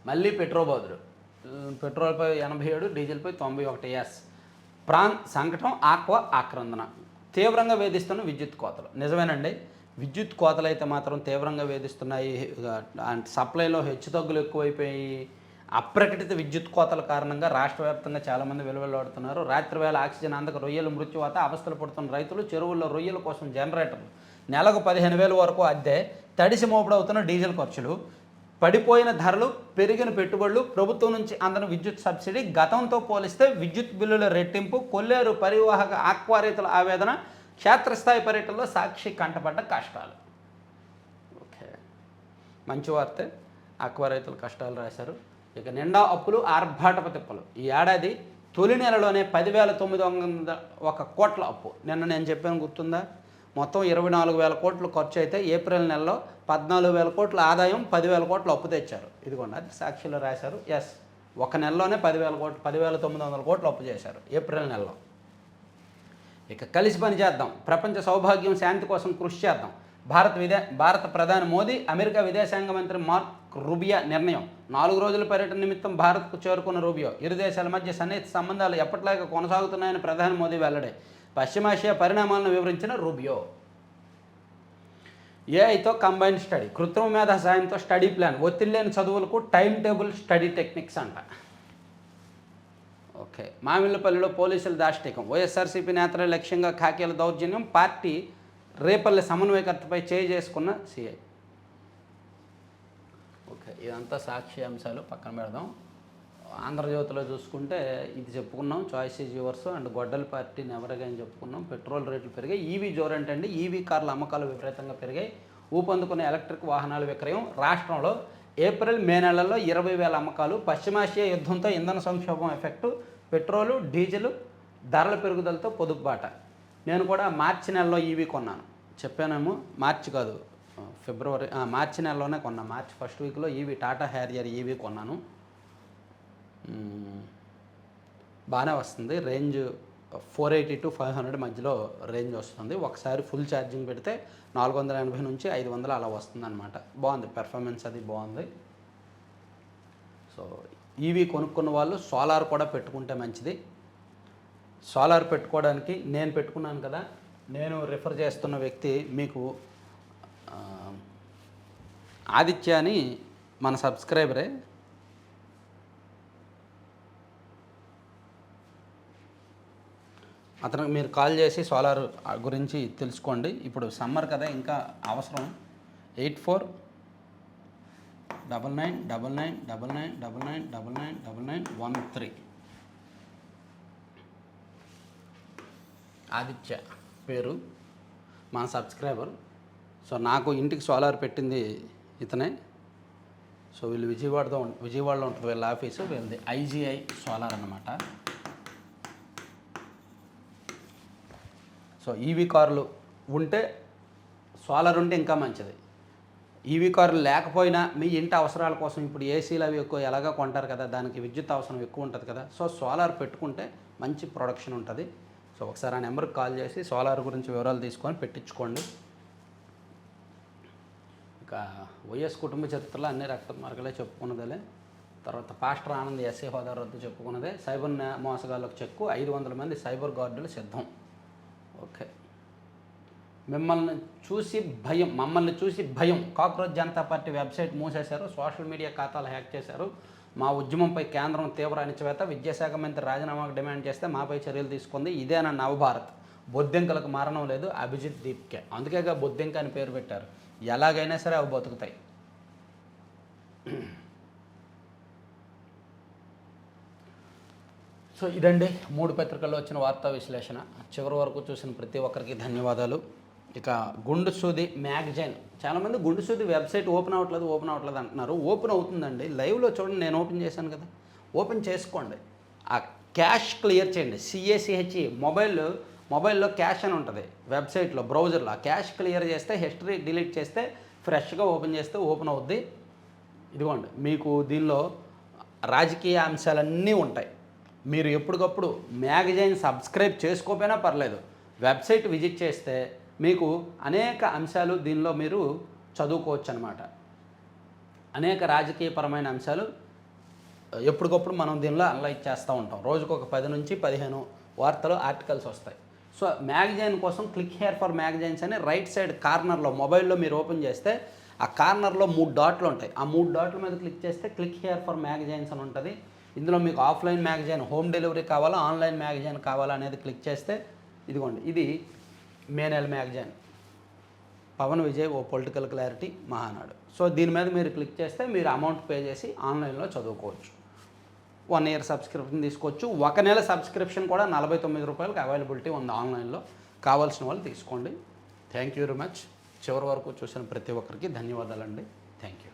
మళ్ళీ పెట్రోల్పై 87, డీజిల్పై 91 ఎస్. సంకటం, ఆక్వా ఆక్రందన తీవ్రంగా వేధిస్తున్న విద్యుత్ కోతలు. నిజమేనండి, విద్యుత్ కోతలు అయితే మాత్రం తీవ్రంగా వేధిస్తున్నాయి. సప్లైలో హెచ్చుతగ్గులు ఎక్కువైపోయి అప్రకటిత విద్యుత్ కోతల కారణంగా రాష్ట్ర వ్యాప్తంగా చాలామంది వెలువెల్లాడుతున్నారు. రాత్రి వేళ ఆక్సిజన్ అందక రొయ్యలు మృత్యువాత అవస్థలు పడుతున్న రైతులు చెరువుల్లో రొయ్యల కోసం జనరేటర్లు, నెలకు 15,000 వరకు అద్దె, తడిసి మోపుడవుతున్న డీజిల్ ఖర్చులు, పడిపోయిన ధరలు, పెరిగిన పెట్టుబడులు, ప్రభుత్వం నుంచి అందని విద్యుత్ సబ్సిడీ, గతంతో పోలిస్తే విద్యుత్ బిల్లుల రెట్టింపు, కొల్లేరు పరివాహక ఆక్వా రైతుల ఆవేదన, క్షేత్రస్థాయి పర్యటనలో సాక్షి కంటపడ్డ కష్టాలు. ఓకే, మంచి వార్తే. ఆక్వా రైతుల కష్టాలు రాశారు. ఇక నిండా అప్పులు, ఆర్భాటపు తిప్పలు. ఈ ఏడాది తొలి నెలలోనే 10,901 కోట్ల అప్పు. నిన్న నేను చెప్పాను గుర్తుందా? మొత్తం 24,000 కోట్లు ఖర్చు అయితే ఏప్రిల్ నెలలో 14,000 కోట్ల ఆదాయం, 10,000 కోట్ల అప్పు తెచ్చారు. ఇదిగోండి, అది సాక్షిలో రాశారు. ఎస్, ఒక నెలలోనే 10,900 కోట్లు అప్పు చేశారు ఏప్రిల్ నెలలో. ఇక కలిసి పని చేద్దాం, ప్రపంచ సౌభాగ్యం శాంతి కోసం కృషి చేద్దాం. భారత ప్రధాని మోదీ, అమెరికా విదేశాంగ మంత్రి మార్క్ రూబియో నిర్ణయం. 4 రోజుల పర్యటన నిమిత్తం భారత్కు చేరుకున్న రూబియో, ఇరు దేశాల మధ్య సన్నిహిత సంబంధాలు ఎప్పటిలాగా కొనసాగుతున్నాయని ప్రధాని మోదీ వెల్లడి. పశ్చిమాసియా పరిణామాలను వివరించిన రూబియో. ఏఐతో కంబైన్డ్ స్టడీ, కృత్రిమ మేధా సాయంతో స్టడీ ప్లాన్, ఒత్తిడి లేని చదువులకు టైం టేబుల్ స్టడీ టెక్నిక్స్ అంట. ఓకే, మామిళ్ళపల్లిలో పోలీసుల దాష్టికం, వైఎస్ఆర్సీపీ నేతల లక్ష్యంగా ఖాకీల దౌర్జన్యం, పార్టీ రేపల్లె సమన్వయకర్తపై చేయి చేసుకున్న సిఐ. ఓకే, ఇదంతా సాక్షి అంశాలు పక్కన పెడదాం. ఆంధ్రజ్యోతిలో చూసుకుంటే ఇది చెప్పుకున్నాం, చాయిస్ ఈజ్ యువర్స్ అండ్ గొడ్డల పార్టీని ఎవరిగా అని చెప్పుకున్నాం. పెట్రోల్ రేట్లు పెరిగాయి. ఈవీ జోరంటే అండి, ఈవీ కార్ల అమ్మకాలు విపరీతంగా పెరిగాయి. ఊపందుకున్న ఎలక్ట్రిక్ వాహనాల విక్రయం. రాష్ట్రంలో ఏప్రిల్ మే నెలల్లో 20,000 అమ్మకాలు. పశ్చిమాసియా యుద్ధంతో ఇంధన సంక్షోభం ఎఫెక్టు, పెట్రోలు డీజిల్ ధరల పెరుగుదలతో పొదుపుబాట. నేను కూడా మార్చి నెలలో ఈవీ కొన్నాను, చెప్పానేమో. మార్చి కాదు, మార్చి నెలలోనే కొన్నాను. మార్చి ఫస్ట్ వీక్లో ఈవీ టాటా హ్యారియర్ ఈవీ కొన్నాను. బాగానే వస్తుంది. రేంజ్ 480 to 500 మధ్యలో రేంజ్ వస్తుంది. ఒకసారి ఫుల్ ఛార్జింగ్ పెడితే 480 నుంచి 500 అలా వస్తుంది అనమాట. బాగుంది, పెర్ఫార్మెన్స్ అది బాగుంది. సో ఈవీ కొనుక్కున్న వాళ్ళు సోలార్ కూడా పెట్టుకుంటే మంచిది. సోలార్ పెట్టుకోవడానికి నేను పెట్టుకున్నాను కదా, నేను రిఫర్ చేస్తున్న వ్యక్తి మీకు ఆదిత్య అని మన సబ్స్క్రైబరే. అతనికి మీరు కాల్ చేసి సోలార్ గురించి తెలుసుకోండి. ఇప్పుడు సమ్మర్ కదా, ఇంకా అవసరం. 84999999999913 ఆదిత్య పేరు, మా సబ్స్క్రైబర్. సో నాకు ఇంటికి సోలార్ పెట్టింది ఇతనే. సో వీళ్ళు విజయవాడలో ఉంటుంది వీళ్ళ ఆఫీసు. వీళ్ళది ఐజీఐ సోలార్ అన్నమాట. సో ఈవీ కార్లు ఉంటే, సోలార్ ఉంటే ఇంకా మంచిది. ఈవీ కార్లు లేకపోయినా మీ ఇంటి అవసరాల కోసం ఇప్పుడు ఏసీలు అవి ఎక్కువ ఎలాగో కొంటారు కదా, దానికి విద్యుత్ అవసరం ఎక్కువ ఉంటుంది కదా. సో సోలార్ పెట్టుకుంటే మంచి ప్రొడక్షన్ ఉంటుంది. సో ఒకసారి ఆ నెంబర్కి కాల్ చేసి సోలార్ గురించి వివరాలు తీసుకొని పెట్టించుకోండి. ఇక వైఎస్ కుటుంబ చరిత్రలో అన్ని రక్త మార్గాలే చెప్పుకున్నదే. తర్వాత పాస్టర్ ఆనంద్ ఎస్ఏ హోదా రద్దు చెప్పుకున్నదే. సైబర్ మోసగాళ్ళకు చెక్కు, 500 మంది సైబర్ గార్డులు సిద్ధం. ఓకే, మమ్మల్ని చూసి భయం. కాక్రోచ్ జనతా పార్టీ వెబ్సైట్ మూసేశారు, సోషల్ మీడియా ఖాతాలు హ్యాక్ చేశారు. మా ఉద్యమంపై కేంద్రం తీవ్ర అణచివేత, విద్యాశాఖ మంత్రి రాజీనామాకు డిమాండ్ చేస్తే మాపై చర్యలు తీసుకుంది. ఇదేనా నవభారత్? బొద్దింకలకు మరణం లేదు, అభిజిత్ దీప్కే. అందుకేగా బొద్దింక అని పేరు పెట్టారు. ఎలాగైనా సరే అవి బతుకుతాయి. సో ఇదండి 3 పత్రికల్లో వచ్చిన వార్తా విశ్లేషణ. చివరి వరకు చూసిన ప్రతి ఒక్కరికి ధన్యవాదాలు. ఇక గుండు సూది మ్యాగజైన్, చాలామంది గుండు సూది వెబ్సైట్ ఓపెన్ అవ్వట్లేదు అంటున్నారు. ఓపెన్ అవుతుందండి, లైవ్లో చూడండి. నేను ఓపెన్ చేశాను కదా, ఓపెన్ చేసుకోండి. ఆ క్యాష్ క్లియర్ చేయండి. CACHE మొబైల్లో క్యాష్ అని ఉంటుంది వెబ్సైట్లో, బ్రౌజర్లో. ఆ క్యాష్ క్లియర్ చేస్తే, హిస్టరీ డిలీట్ చేస్తే, ఫ్రెష్గా ఓపెన్ చేస్తే ఓపెన్ అవుద్ది. ఇదిగోండి, మీకు దీనిలో రాజకీయ అంశాలన్నీ ఉంటాయి. మీరు ఎప్పటికప్పుడు మ్యాగజైన్ సబ్స్క్రైబ్ చేసుకోకపోయినా పర్లేదు, వెబ్సైట్ విజిట్ చేస్తే మీకు అనేక అంశాలు దీనిలో మీరు చదువుకోవచ్చు అనమాట. అనేక రాజకీయపరమైన అంశాలు ఎప్పటికప్పుడు మనం దీనిలో అనలైజ్ చేస్తూ ఉంటాం. రోజుకు ఒక 10 నుంచి 15 వార్తలు, ఆర్టికల్స్ వస్తాయి. సో మ్యాగజైన్ కోసం క్లిక్ హియర్ ఫర్ మ్యాగజైన్స్ అని రైట్ సైడ్ కార్నర్లో మొబైల్లో మీరు ఓపెన్ చేస్తే ఆ కార్నర్లో 3 డాట్లు ఉంటాయి. ఆ 3 డాట్ల మీద క్లిక్ చేస్తే క్లిక్ హియర్ ఫర్ మ్యాగజైన్స్ అని ఉంటుంది. ఇందులో మీకు ఆఫ్లైన్ మ్యాగజైన్ హోమ్ డెలివరీ కావాలా, ఆన్లైన్ మ్యాగజైన్ కావాలా అనేది క్లిక్ చేస్తే ఇదిగోండి, ఇది మే నెల మ్యాగజైన్, పవన్ విజయ్ ఓ పొలిటికల్ క్లారిటీ మహానాడు. సో దీని మీద మీరు క్లిక్ చేస్తే మీరు అమౌంట్ పే చేసి ఆన్లైన్లో చదువుకోవచ్చు. 1 ఇయర్ సబ్స్క్రిప్షన్ తీసుకోవచ్చు. 1 నెల సబ్స్క్రిప్షన్ కూడా 49 రూపాయలకి అవైలబిలిటీ ఉంది ఆన్లైన్లో. కావాల్సిన వాళ్ళు తీసుకోండి. Thank you very much. చివరి వరకు చూసిన ప్రతి ఒక్కరికి ధన్యవాదాలండి. Thank you.